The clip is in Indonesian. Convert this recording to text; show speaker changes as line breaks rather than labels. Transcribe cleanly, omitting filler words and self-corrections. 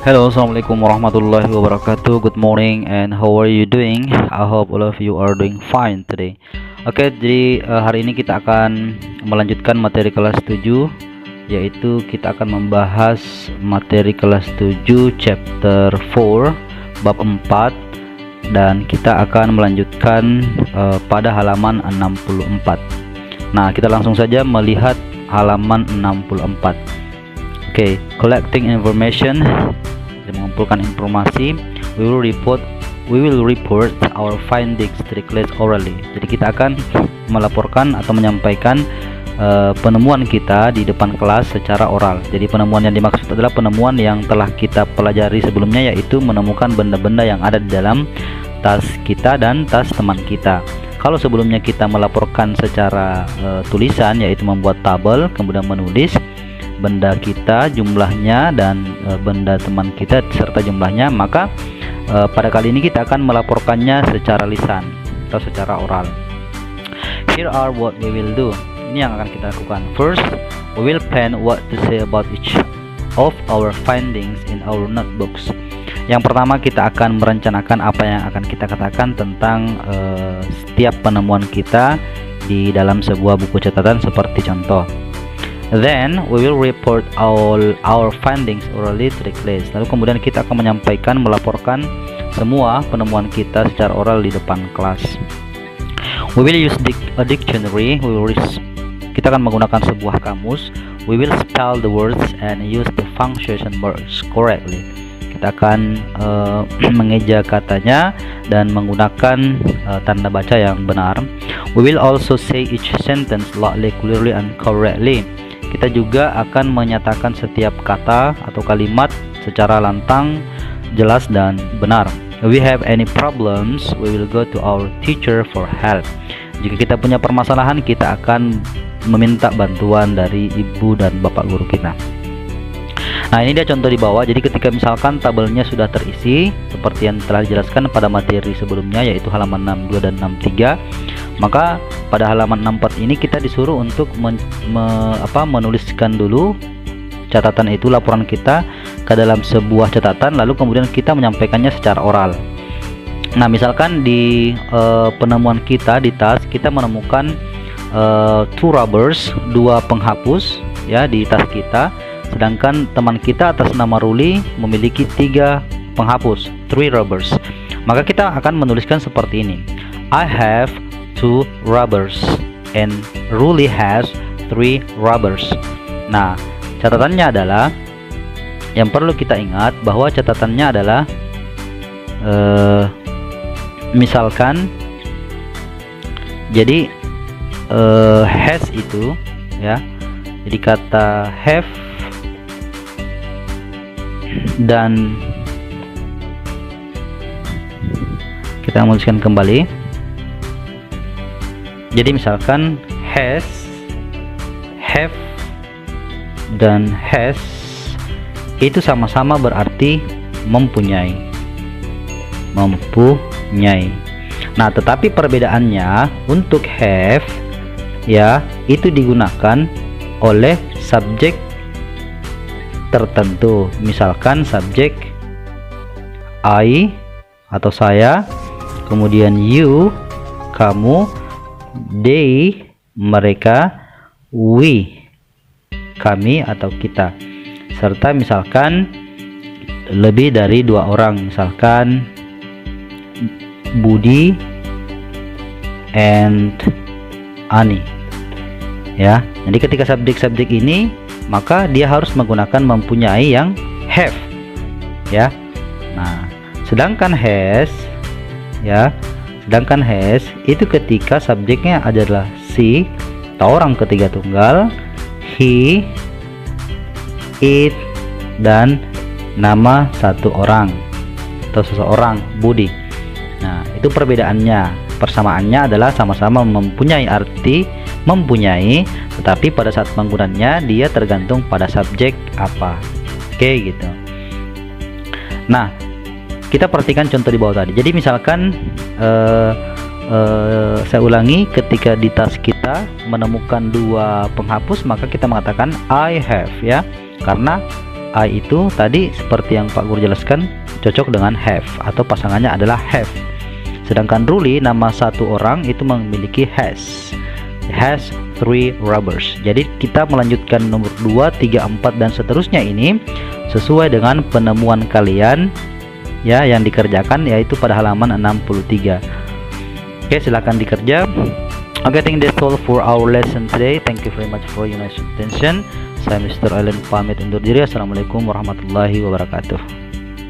Hello, assalamualaikum warahmatullahi wabarakatuh. Good morning and how are you doing? I hope all of you are doing fine today. Oke, jadi hari ini kita akan melanjutkan materi kelas 7, yaitu kita akan membahas materi kelas 7 chapter 4 bab 4, dan kita akan melanjutkan pada halaman 64. Nah, kita langsung saja melihat halaman 64. Oke, collecting information, mengumpulkan informasi. We will report our findings to the class orally. Jadi kita akan melaporkan atau menyampaikan penemuan kita di depan kelas secara oral. Jadi penemuan yang dimaksud adalah penemuan yang telah kita pelajari sebelumnya, yaitu menemukan benda-benda yang ada di dalam tas kita dan tas teman kita. Kalau sebelumnya kita melaporkan secara tulisan, yaitu membuat tabel kemudian menulis benda kita, jumlahnya, dan benda teman kita serta jumlahnya, maka pada kali ini kita akan melaporkannya secara lisan atau secara oral. Here are what we will do. Ini yang akan kita lakukan. First, we will plan what to say about each of our findings in our notebooks. Yang pertama, kita akan merencanakan apa yang akan kita katakan tentang setiap penemuan kita di dalam sebuah buku catatan seperti contoh. Then we will report all our findings orally to the class. Lalu kemudian kita akan menyampaikan, melaporkan semua penemuan kita secara oral di depan kelas. We will use a dictionary. Kita akan menggunakan sebuah kamus. We will spell the words and use the punctuation marks correctly. Kita akan mengeja katanya dan menggunakan tanda baca yang benar. We will also say each sentence loudly, clearly, and correctly. Kita juga akan menyatakan setiap kata atau kalimat secara lantang, jelas, dan benar. If we have any problems, we will go to our teacher for help. Jika kita punya permasalahan, kita akan meminta bantuan dari ibu dan bapak guru kita. Nah, ini dia contoh di bawah. Jadi ketika misalkan tabelnya sudah terisi seperti yang telah dijelaskan pada materi sebelumnya, yaitu halaman 62 dan 63, maka pada halaman 64 ini kita disuruh untuk menuliskan dulu catatan itu, laporan kita ke dalam sebuah catatan, lalu kemudian kita menyampaikannya secara oral. Nah, misalkan di penemuan kita di tas, kita menemukan 2 rubbers, 2 penghapus ya di tas kita, sedangkan teman kita atas nama Ruli memiliki 3 penghapus, 3 rubbers. Maka kita akan menuliskan seperti ini. I have 2 rubbers and Ruli has 3 rubbers. Nah, catatannya adalah, yang perlu kita ingat bahwa catatannya adalah misalkan, jadi has itu ya, jadi kata have dan kita menuliskan kembali. Jadi misalkan has, have, dan has itu sama-sama berarti mempunyai. Nah, tetapi perbedaannya untuk have ya, itu digunakan oleh subjek tertentu. Misalkan subjek I atau saya, kemudian you kamu, they mereka, we kami atau kita, serta misalkan lebih dari 2 orang, misalkan Budi and Ani ya. Jadi ketika subjek ini, maka dia harus menggunakan mempunyai yang have ya. Nah, sedangkan has itu ketika subjeknya adalah si atau orang ketiga tunggal, he, it, dan nama satu orang atau seseorang, Budi. Nah, itu perbedaannya. Persamaannya adalah sama-sama mempunyai arti mempunyai, tetapi pada saat penggunaannya dia tergantung pada subjek apa. Oke, gitu. Nah, kita perhatikan contoh di bawah tadi. Jadi misalkan saya ulangi, ketika di tas kita menemukan 2 penghapus, maka kita mengatakan I have ya, karena I itu tadi seperti yang Pak Guru jelaskan cocok dengan have atau pasangannya adalah have. Sedangkan Ruli nama satu orang itu memiliki has 3 rubbers. Jadi kita melanjutkan nomor 2, 3, 4 dan seterusnya ini sesuai dengan penemuan kalian ya yang dikerjakan, yaitu pada halaman 63. Oke, silakan dikerja. Oke, think that's all for our lesson today. Thank you very much for your nice attention. Saya Mr. Allen pamit undur diri. Assalamualaikum warahmatullahi wabarakatuh.